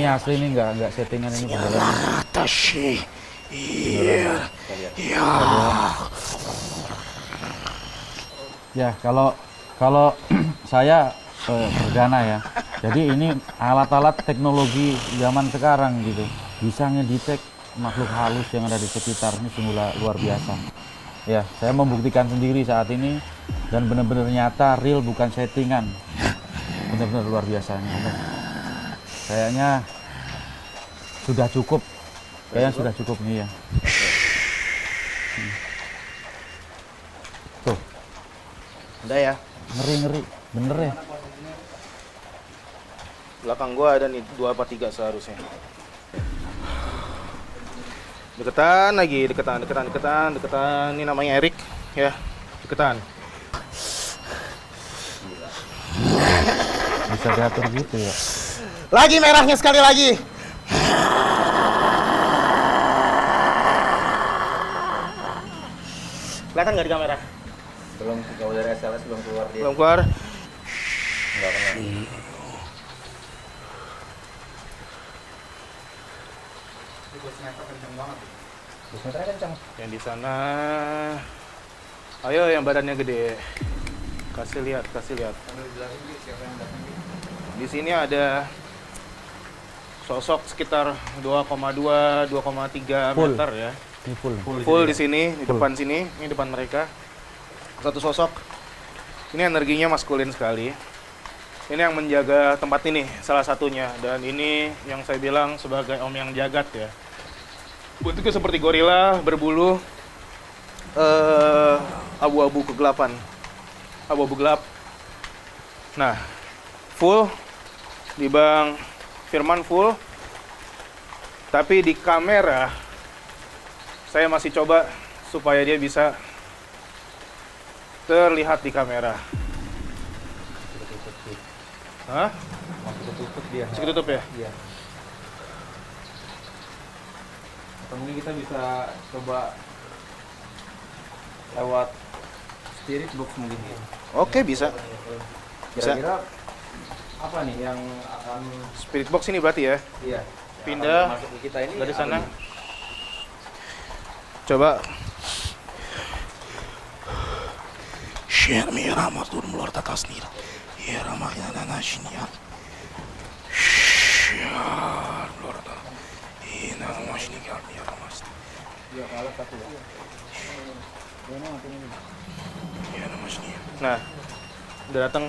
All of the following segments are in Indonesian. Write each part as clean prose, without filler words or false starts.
asli nih, nggak settingan ini beneran. Iya. Iya. Ya, kalau saya perdana ya. Jadi ini alat-alat teknologi zaman sekarang gitu. Bisa ngedetek makhluk halus yang ada di sekitar, ini sungguh luar biasa. Ya, saya membuktikan sendiri saat ini dan benar-benar nyata, real, bukan settingan. Benar-benar luar biasa ini. Kayaknya sudah cukup. Kayaknya sudah cukup nih ya. Tuh. Udah ya. Ngeri, bener ya. Belakang gua ada nih 2 apa 3 seharusnya. Deketan lagi, deketan. Ini namanya Erik ya. Deketan. Bisa diatur gitu ya. Lagi merahnya sekali lagi. Kelihatan nggak di kamera? Belum, kalau dari SLS belum keluar dia. Belum keluar. Enggak kena. Snipernya kencang. Yang di sana. Ayo yang badannya gede. Kasih lihat. Di sini ada sosok sekitar 2,2 2,3 Full. meter ya. Ini full. Full di sini, di Full. depan sini, ini depan mereka. Satu sosok. Ini energinya maskulin sekali. Ini yang menjaga tempat ini salah satunya, dan ini yang saya bilang sebagai om yang jagat ya. Bentuknya seperti gorila berbulu abu-abu kegelapan. Abu-abu gelap. Nah, full di Bang Firman full. Tapi di kamera saya masih coba supaya dia bisa terlihat di kamera. Hah? Masih ketutup dia. Masih ketutup ya? Iya. Atau mungkin kita bisa coba lewat spirit box mungkin ya. Oke, bisa. Bisa. Kira-kira apa nih yang akan Spirit box ini berarti ya? iya Pindah masuk ke kita ini dari apa sana. nih? Coba. Share me Ramadan mulai atas nih. Ya Ramayana nanashinya. Share mulai atas. Ini nanashinya ya Ramas. Iya, kalau satu ya. Ya nanashinya. Nah, udah datang.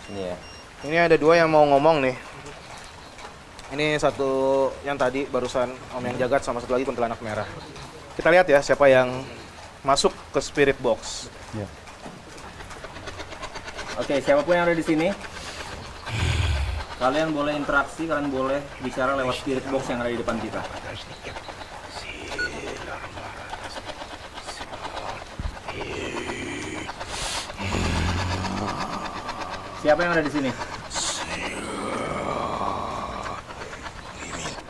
Sini ya. Ini ada 2 yang mau ngomong nih. Ini satu yang tadi barusan om yang jagat, sama satu lagi kuntilanak merah. Kita lihat ya siapa yang masuk ke spirit box. Ya. Oke, siapapun yang ada di sini, kalian boleh interaksi, kalian boleh bicara lewat spirit box yang ada di depan kita. Siapa yang ada di sini?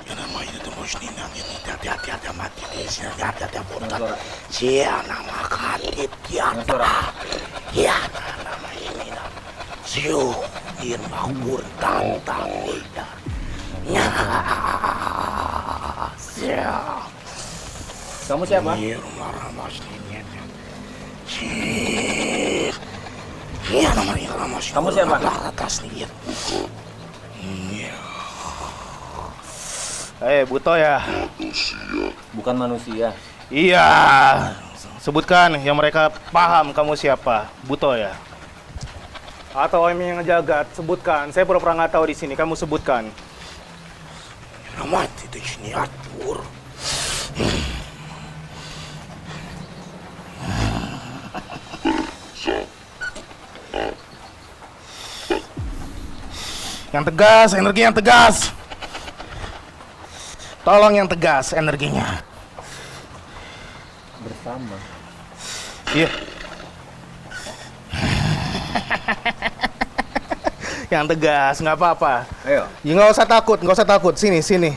Ya namanya itu musni namanya hati-hati mati di sini hati-hati portal. Sia nama kadit ya. Ya nama ini nama. Siu irma kurtang lidah. Ya. Sia. Kamu siapa? Irma ramas ini. Iya namanya ramas. Kamu siapa? Atas nih. Buto ya? Bukan manusia. Iya. Sebutkan yang mereka paham kamu siapa. Buto ya? Atau om yang ngejagat, sebutkan. Saya pura-pura nggak tahu di sini, kamu sebutkan. Ramat itu sini atur. Yang tegas, energi yang tegas. Tolong yang tegas energinya. Bersama. Iya. Yang tegas, nggak apa-apa. Ayo. Ya nggak usah takut. Sini.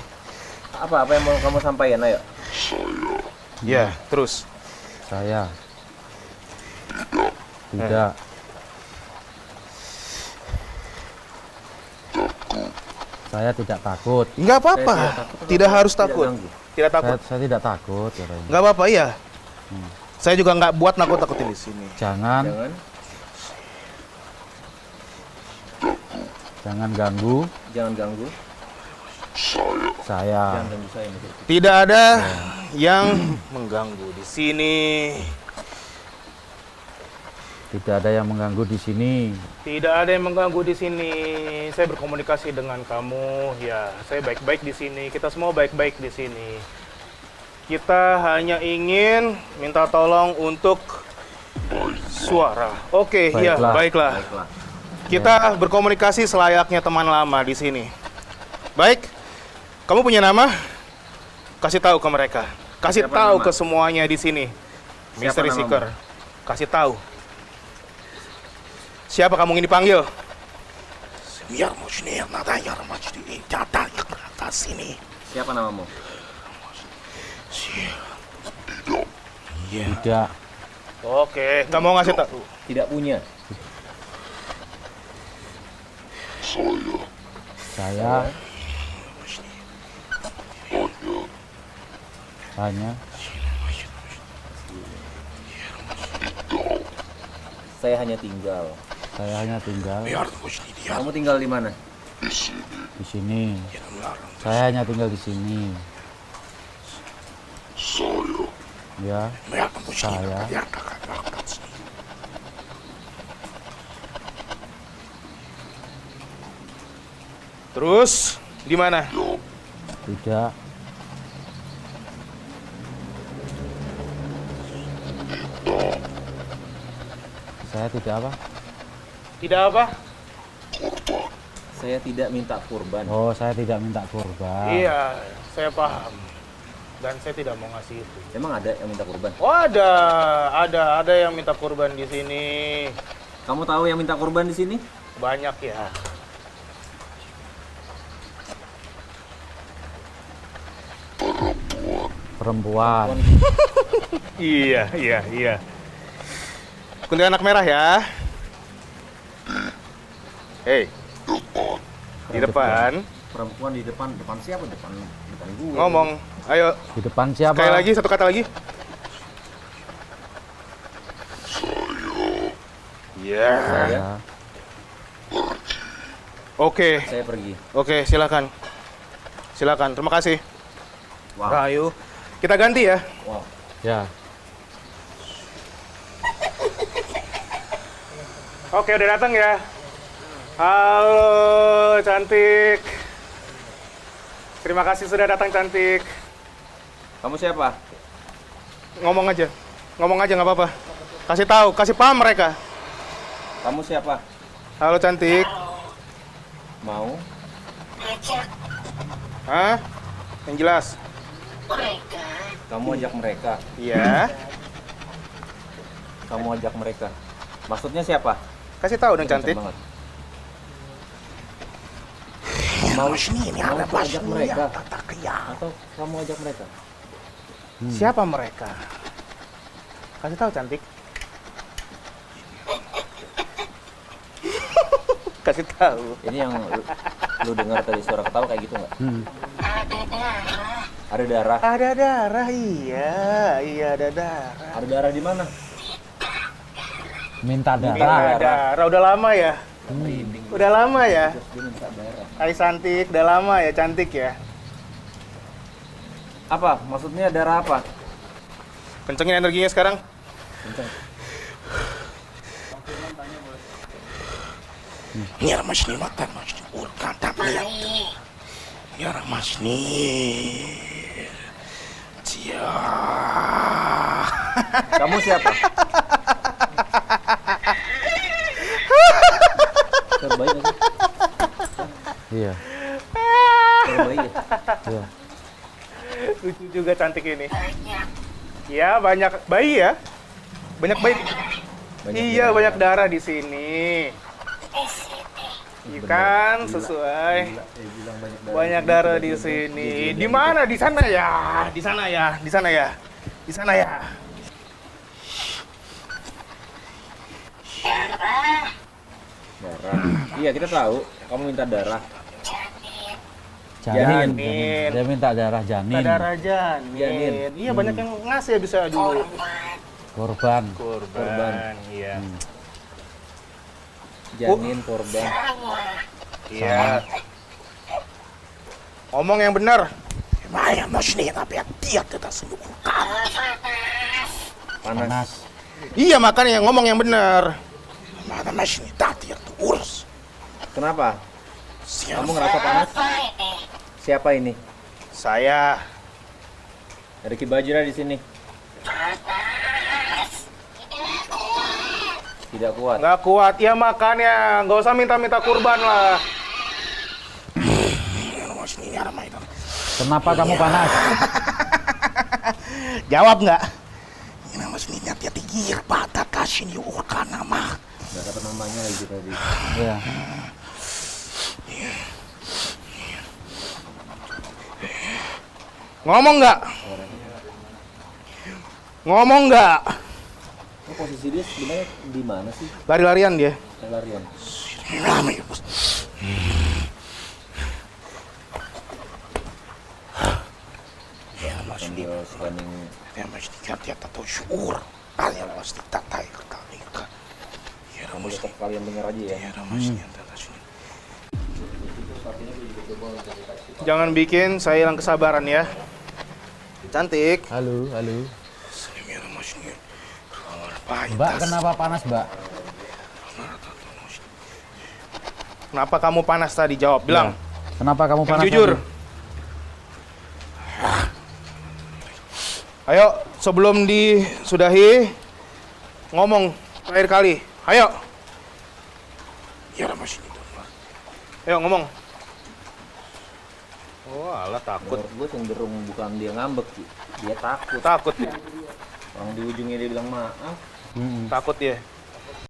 Apa yang mau kamu sampaikan? Ayo. Ya, terus. Saya tidak Saya tidak takut. Nggak apa-apa. Saya tidak takut. Tidak harus Tidak takut. ganggu. Tidak takut. Saya tidak takut katanya. Nggak apa-apa, iya. Saya juga nggak buat nakut-nakutin di sini. Jangan ganggu Jangan ganggu saya. Jangan ganggu saya. Tidak ada yang mengganggu di sini. Tidak ada yang mengganggu di sini. Tidak ada yang mengganggu di sini. Saya berkomunikasi dengan kamu. Ya, saya baik-baik di sini. Kita semua baik-baik di sini. Kita hanya ingin minta tolong untuk suara. Oke, iya, Baiklah. baiklah. Kita berkomunikasi selayaknya teman lama di sini. Baik. Kamu punya nama? Kasih tahu ke mereka. Kasih Siapa tahu nama? ke semuanya di sini. Siapa Mystery namamu? Seeker. Kasih tahu. Siapa kamu ingin dipanggil? Biar musnir nada ya ramajdi datang ke atas sini. Siapa namamu? Tidak. Oke, kamu mau ngasih tahu. Tidak punya. Saya hanya Saya hanya tinggal. Biar musnir dia Kamu tinggal di mana? di sini. Saya hanya tinggal di sini. Ya, biar musnir Saya. dia dekat sini. Terus di mana? tidak. Saya tidak apa? Tidak apa? Saya tidak minta kurban. Oh, saya tidak minta kurban. Iya, saya paham. Dan saya tidak mau ngasih itu. Emang ada yang minta kurban? Oh, ada yang minta kurban di sini. Kamu tahu yang minta kurban di sini? Banyak ya. Perempuan. Iya. Kuntilanak merah ya. Hei. Di depan. Perempuan di depan. Depan siapa? Depan gue. Ngomong. Ayo. Di depan siapa? Sekali lagi, satu kata lagi. Iya. Saya. Oke. Saya pergi. Oke, silakan. Silakan. Terima kasih. Wow. Rahayu. Kita ganti ya. Wow. Ya. Oke, udah datang ya. Halo, cantik. Terima kasih sudah datang, cantik. Kamu siapa? Ngomong aja nggak apa-apa. Kasih tahu, kasih paham mereka. Kamu siapa? Halo, cantik. Mau? Hah? Yang jelas. Kamu ajak mereka. Iya. Kamu ajak mereka. Maksudnya siapa? Kasih tahu dong, cantik. Kenceng banget. Mau sini ini mau ada aku pas ajak mereka? tak ya. Atau kamu ajak mereka? Siapa mereka? Kasih tahu, cantik. Kasih tahu. Ini yang lu dengar tadi suara ketawa kayak gitu nggak? Ada darah. Ada darah, iya ada darah. Ada darah di mana? Minta Ada darah. darah, udah lama ya? Merinding. Udah lama ya? Terus dia minta darah. Hai cantik, udah lama ya cantik ya? Apa? Maksudnya darah apa? Kencengin energinya sekarang. Kenceng. Biar musnir makan musnir urkan tak lihat. Biar musnir. Cia. Kamu siapa? Terbaik nggak sih? Iya. Terbaik ya? Iya. Lucu juga cantik ini. Iya, banyak bayi ya? Banyak bayi. Iya, darah. banyak darah di sini. Ikan sesuai. Bilang Banyak darah di sini. Di mana? Di sana ya. Di sana ya. Di sana ya. Di sana ya. Darah. Iya, kita tahu. Kamu minta darah. Janin. Janin. Dia minta darah janin. Darah janin. Iya banyak yang ngasih ya bisa dulu. Korban. Korban. Iya. Janin korban. Iya. Ngomong yang benar. Maya masih tapi dia tidak senyukan. Panas. Iya makanya ngomong yang benar. Mana masih tadi itu urus. Kenapa? Siapa? Kamu ngerasa panas? Siapa ini? Saya. Ada Ki Bajra di sini. Tidak kuat. Nggak kuat. Ya makanya nggak usah minta-minta kurban lah. Masih ini ada main. Kenapa kamu panas? Jawab nggak? Ini masih ini dia tinggi pada kasih ni urkan nama. Nggak dapat namanya lagi tadi. Ya. Ngomong nggak? Ngomong nggak? Oh, posisi dia sebenarnya di mana sih? Lari-larian dia. Larian. Ramai bos. Sambil scanning. Ya masih dia tahu syukur. Kalian pasti tak tahu kali kan. Ya Kamu tetap kalian dengar aja ya. masih Jangan bikin saya hilang kesabaran ya. Cantik. Halo. Mbak, Mbak, kenapa panas, Mbak? Kenapa kamu panas tadi? Jawab, bilang. Kenapa kamu Yang panas? jujur. tadi? Ayo, sebelum disudahi, ngomong terakhir kali. Ayo. ya masih itu. Ayo ngomong. Oh, alah takut. Menurut gue cenderung bukan dia ngambek sih. Dia takut. Takut ya. Orang di ujungnya dia bilang maaf. Takut ya.